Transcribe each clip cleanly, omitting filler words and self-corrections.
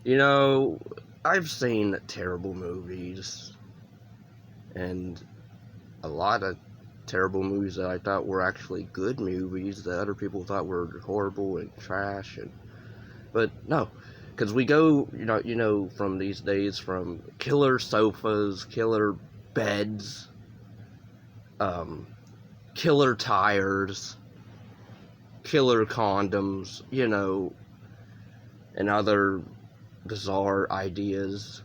You know, I've seen terrible movies, and a lot of terrible movies that I thought were actually good movies that other people thought were horrible and trash. But no, because we go, from these days from killer sofas, killer beds, killer tires, killer condoms, and other bizarre ideas.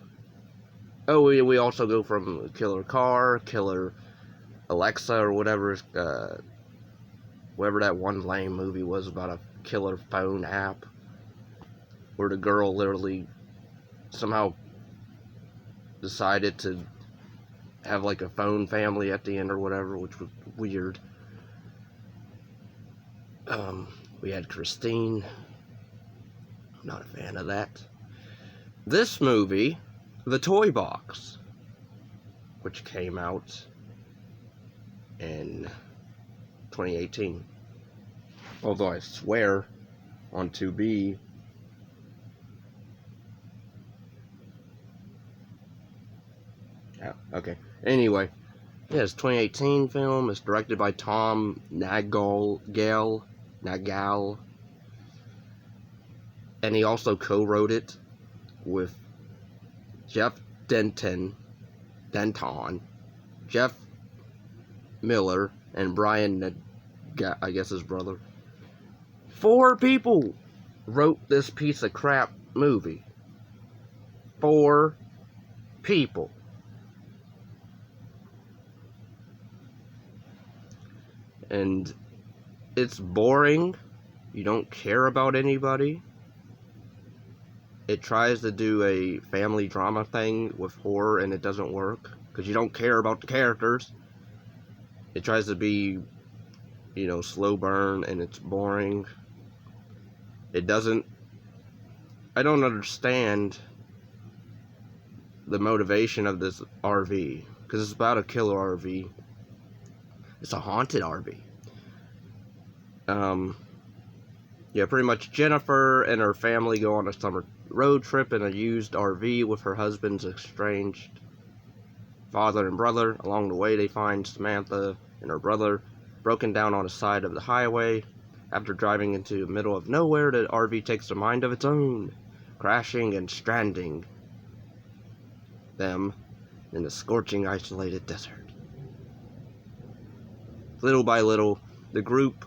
Oh, we also go from killer car, killer Alexa, or whatever that one lame movie was about a killer phone app, where the girl literally somehow decided to have like a phone family at the end or whatever, which was weird. We had Christine. I'm not a fan of that. This movie, The Toybox, which came out in 2018. Although I swear on 2B, yeah, okay. Anyway, yeah, it's a 2018 film. It's directed by Tom Nagel, and he also co-wrote it with Jeff Denton, Jeff Miller, and Brian, I guess his brother. 4 people wrote this piece of crap movie. 4 people. And it's boring. You don't care about anybody. It tries to do a family drama thing with horror, and it doesn't work, because you don't care about the characters. It tries to be, slow burn, and it's boring. I don't understand the motivation of this RV, because it's about a killer RV. It's a haunted RV. Pretty much Jennifer and her family go on a summer road trip in a used RV with her husband's estranged father and brother. Along the way, they find Samantha and her brother broken down on the side of the highway. After driving into the middle of nowhere, the RV takes a mind of its own, crashing and stranding them in the scorching, isolated desert. Little by little, the group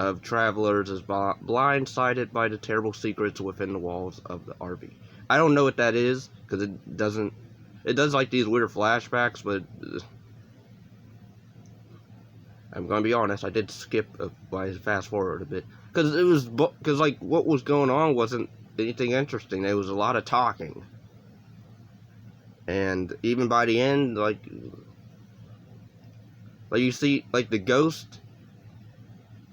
of travelers is blindsided by the terrible secrets within the walls of the RV. I don't know what that is, because it does like these weird flashbacks, but I'm gonna be honest, I did skip fast forward a bit, because what was going on wasn't anything interesting. There was a lot of talking, and even by the end, like you see, like, the ghost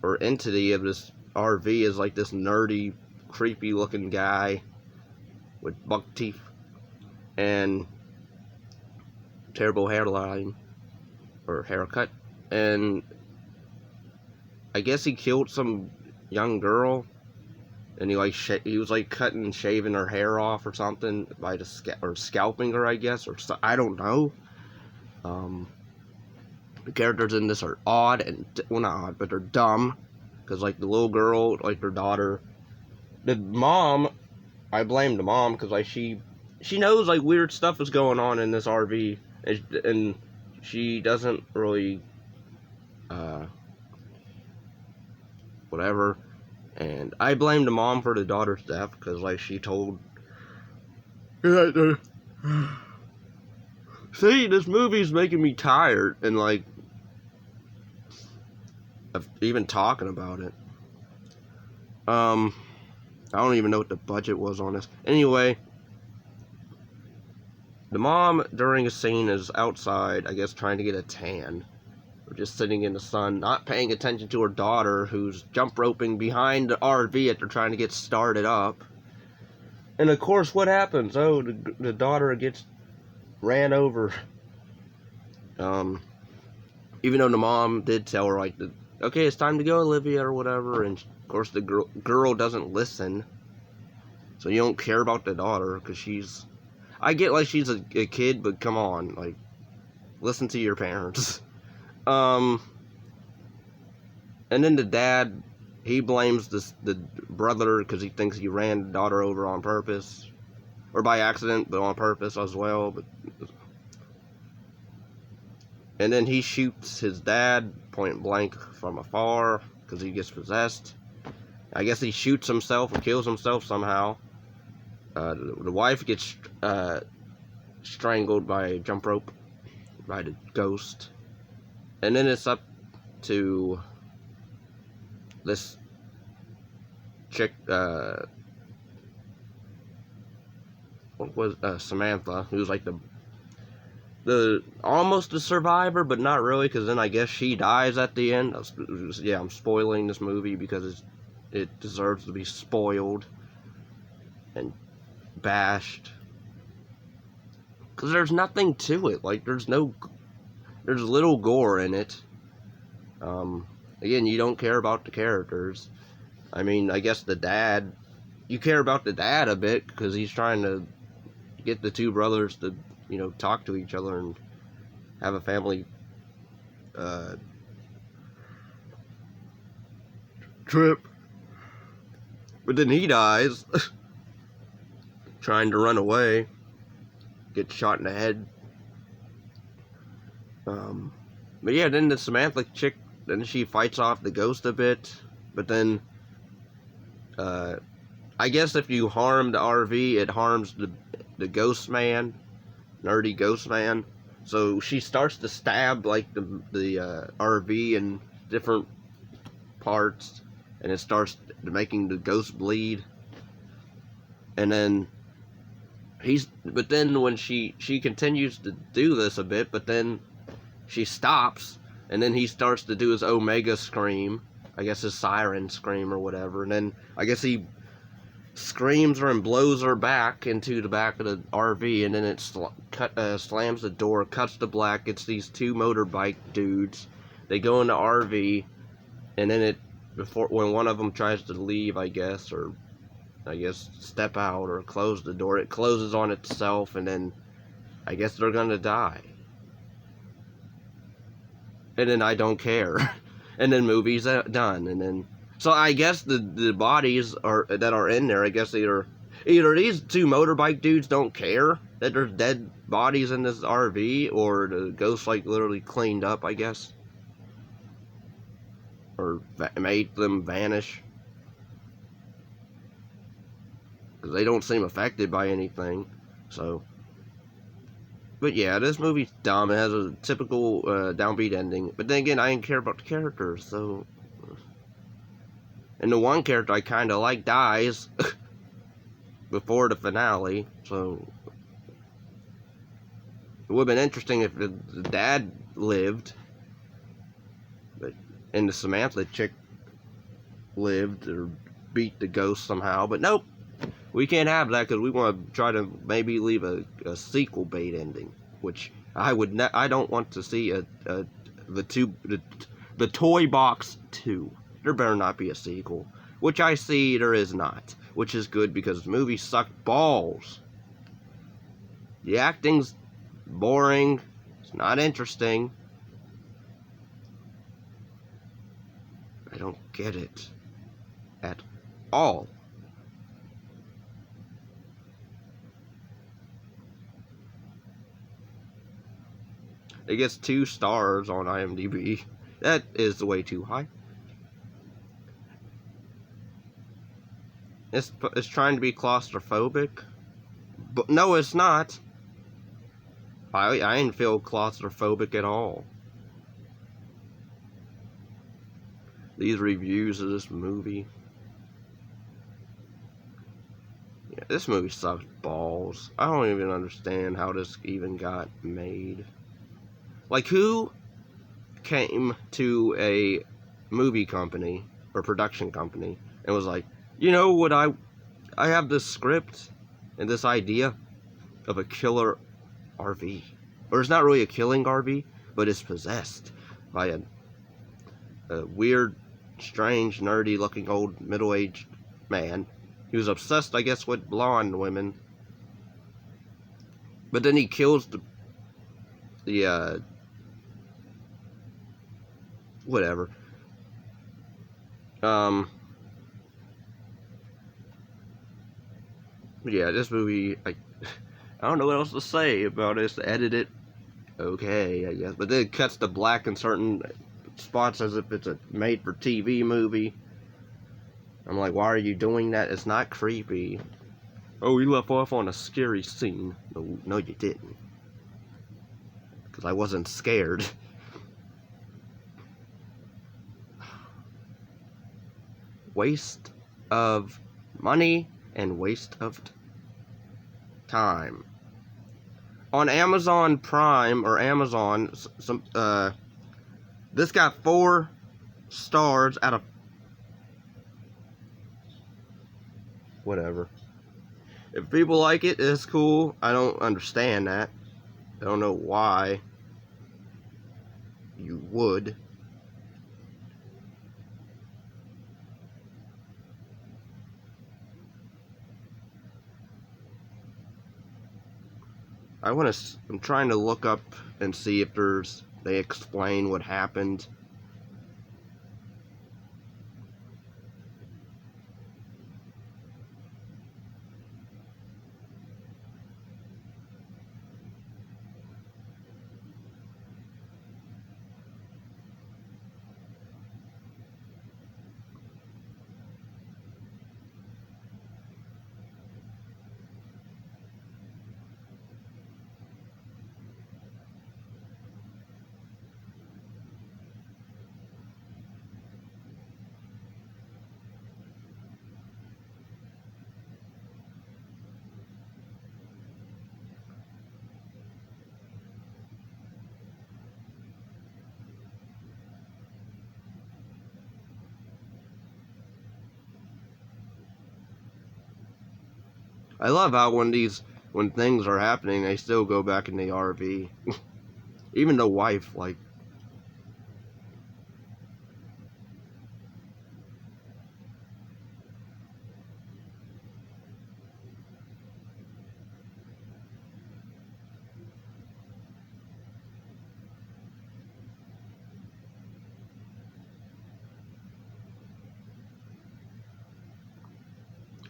or entity of this RV is like this nerdy, creepy looking guy with buck teeth and terrible hairline or haircut, and I guess he killed some young girl, and he was like cutting and shaving her hair off or something by or scalping her, I guess, or I don't know. The characters in this are odd, and, well, not odd, but they're dumb, because, like, the little girl, like, her daughter, the mom, I blame the mom, because, like, she knows, like, weird stuff is going on in this RV, and she doesn't really, whatever, and I blame the mom for the daughter's death, because, like, she told, see, this movie's making me tired, and, like, of even talking about it. I don't even know what the budget was on this. Anyway, the mom, during a scene, is outside, I guess, trying to get a tan, or just sitting in the sun, not paying attention to her daughter, who's jump roping behind the RV after trying to get started up. And of course, what happens? Oh, the daughter gets ran over. Even though the mom did tell her, like, okay, it's time to go, Olivia, or whatever, and of course the girl doesn't listen. So you don't care about the daughter because she's... I get like she's a kid, but come on, like, listen to your parents. And then the dad, he blames the brother because he thinks he ran the daughter over on purpose. Or by accident, but on purpose as well. And then he shoots his dad point blank from afar because he gets possessed. I guess he shoots himself or kills himself somehow. The wife gets strangled by a jump rope by the ghost. And then it's up to this chick, what was Samantha, who's like the almost a survivor, but not really, because then I guess she dies at the end. Yeah, I'm spoiling this movie because it deserves to be spoiled and bashed. Because there's nothing to it. Like, there's little gore in it. Again, you don't care about the characters. I mean, I guess the dad, you care about the dad a bit because he's trying to get the two brothers to, you know, talk to each other and have a family trip. But then he dies trying to run away, gets shot in the head. But yeah, then the Samantha chick, then she fights off the ghost a bit, but then I guess if you harm the RV, it harms the ghost man, nerdy ghost man. So she starts to stab like the RV in different parts, and it starts making the ghost bleed. And then but then when she continues to do this a bit, but then she stops, and then he starts to do his Omega scream, I guess his siren scream or whatever, and then I guess he screams her and blows her back into the back of the RV, and then it slams the door, cuts to black. It's these two motorbike dudes. They go in the RV, and then when one of them tries to leave, I guess, or I guess step out or close the door, it closes on itself, and then I guess they're gonna die. And then I don't care. And then movie's done. And then, so I guess the bodies that are in there, I guess either these two motorbike dudes don't care that there's dead bodies in this RV, or the ghost like literally cleaned up, I guess, or made them vanish, because they don't seem affected by anything. So, but yeah, this movie's dumb. It has a typical downbeat ending. But then again, I didn't care about the characters, so... And the one character I kind of like dies before the finale, so... It would have been interesting if the dad lived, and the Samantha chick lived, or beat the ghost somehow, but nope. We can't have that because we want to try to maybe leave a sequel bait ending, which I don't want to see the Toybox 2. There better not be a sequel, which I see there is not, which is good because the movie sucked balls. The acting's boring. It's not interesting. I don't get it at all. It gets 2 stars on IMDb. That is way too high. It's trying to be claustrophobic, but no, it's not. I didn't feel claustrophobic at all. These reviews of this movie. Yeah, this movie sucks balls. I don't even understand how this even got made. Like, who came to a movie company or production company and was like, you know what, I have this script and this idea of a killer RV. Or it's not really a killing RV, but it's possessed by a weird, strange, nerdy looking old middle-aged man He was obsessed, I guess, with blonde women. But then he kills the whatever. Yeah, this movie, I don't know what else to say about it. It's edited okay, I guess. But then it cuts to black in certain spots as if it's a made-for-TV movie. I'm like, why are you doing that? It's not creepy. Oh, you left off on a scary scene. No, you didn't. Because I wasn't scared. Waste of money and waste of time. On Amazon Prime or Amazon, this got 4 stars out of whatever. If people like it, it's cool. I don't understand that. I don't know why you would. I'm trying to look up and see if they explain what happened. I love how when things are happening, they still go back in the RV. Even the wife, like.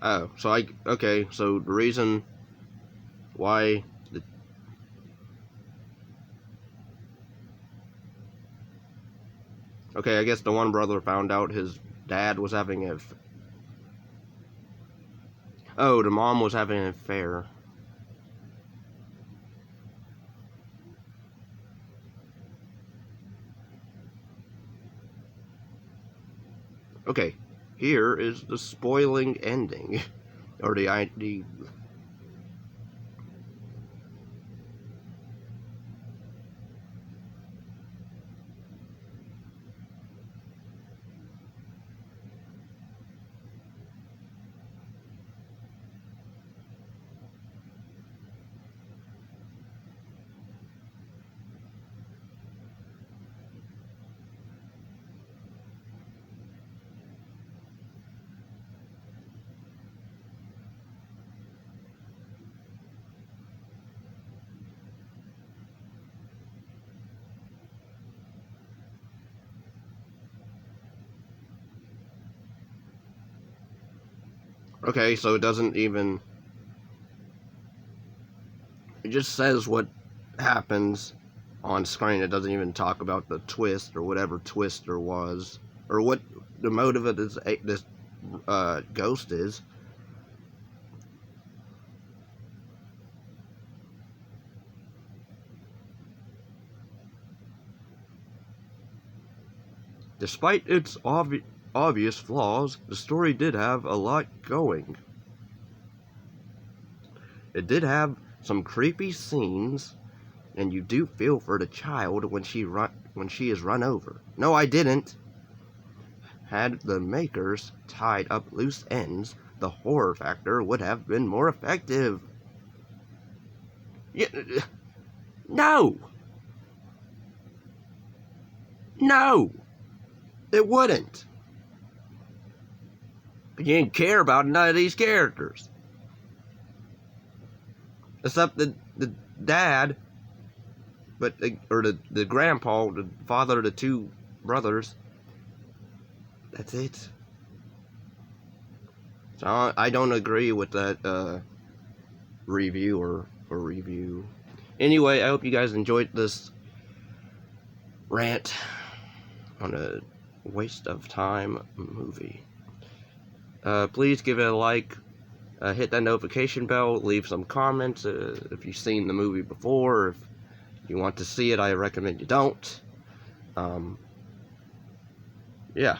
Oh, okay, so the reason why okay, I guess the one brother found out his dad was having oh, the mom was having an affair. Okay, here is the spoiling ending. Or the okay, so it doesn't even. It just says what happens on screen. It doesn't even talk about the twist or whatever twist there was, or what the motive of this ghost is. Despite its obvious flaws, the story did have a lot going. It did have some creepy scenes, and you do feel for the child when she is run over. No, I didn't. Had the makers tied up loose ends, the horror factor would have been more effective. Yeah, no! No! It wouldn't. But you didn't care about none of these characters. Except the dad, or the grandpa, the father of the two brothers. That's it. So I don't agree with that review or review. Anyway, I hope you guys enjoyed this rant on a waste of time movie. Please give it a like, hit that notification bell, leave some comments if you've seen the movie before, or if you want to see it. I recommend you don't. Yeah.